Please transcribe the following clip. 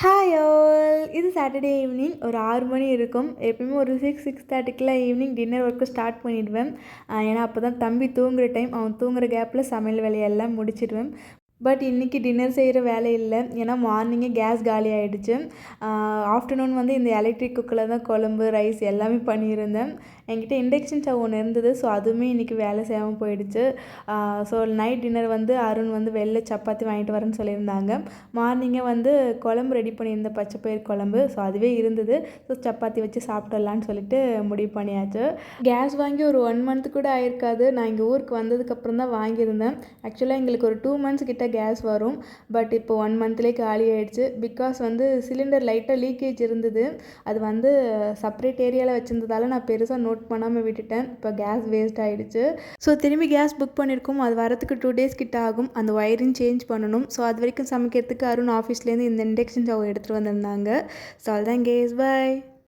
Hi all, இது Saturday evening ஒரு 6 மணி இருக்கும். எப்பயுமே ஒரு 6:30க்குலாம் ஈவினிங் டின்னர் ஒர்க்கு ஸ்டார்ட் பண்ணிடுவேன். ஏன்னா அப்போ தான் தம்பி தூங்குகிற டைம். அவன் தூங்குகிற கேப்பில் சமையல் வேலையெல்லாம் முடிச்சிடுவேன். பட் இன்றைக்கி டின்னர் செய்கிற வேலை இல்லை. ஏன்னா மார்னிங்கே கேஸ் காலி ஆகிடுச்சு. ஆஃப்டர்நூன் வந்து இந்த எலக்ட்ரிக் குக்கரில் தான் குழம்பு ரைஸ் எல்லாமே பண்ணியிருந்தேன். என்கிட்ட இண்டக்ஷன் ஸ்டவ் ஒன்று இருந்தது. ஸோ அதுவுமே இன்றைக்கி வேலை செய்யாமல் போயிடுச்சு. ஸோ நைட் டின்னர் வந்து அருண் வந்து வெளில சப்பாத்தி வாங்கிட்டு வரேன்னு சொல்லியிருந்தாங்க. மார்னிங்கே வந்து குழம்பு ரெடி பண்ணியிருந்தேன், பச்சைப்பயிறு குழம்பு. ஸோ அதுவே இருந்தது. ஸோ சப்பாத்தி வச்சு சாப்பிட்டுடலான்னு சொல்லிட்டு முடிவு பண்ணியாச்சு. கேஸ் வாங்கி ஒரு 1 மந்த் கூட ஆயிருக்காது. நான் இங்கே ஊருக்கு வந்ததுக்கப்புறம் தான் வாங்கியிருந்தேன். ஆக்சுவலாக எங்களுக்கு ஒரு 2 மந்த்ஸ் கிட்ட கேஸ் வரும். பட் இப்போ 1 மந்த்லேயே காலி ஆகிடுச்சு. பிகாஸ் வந்து சிலிண்டர் லைட்டாக லீக்கேஜ் இருந்தது. அது வந்து செப்பரேட் ஏரியாவில் வச்சுருந்ததால் நான் பெருசாக நோட் பண்ணாமல் விட்டுட்டேன். இப்போ கேஸ் வேஸ்ட் ஆகிடுச்சு. ஸோ திரும்பி கேஸ் புக் பண்ணியிருக்கோம். அது வரத்துக்கு 2 டேஸ் கிட்ட ஆகும். அந்த ஒயரிங் சேஞ்ச் பண்ணணும். ஸோ அது வரைக்கும் சமைக்கிறதுக்கு அருண் ஆஃபீஸ்லேருந்து இந்த இண்டக்ஷன் ஸ்டவ் எடுத்துகிட்டு வந்திருந்தாங்க. ஸோ அதுதான் கேஸ். பை.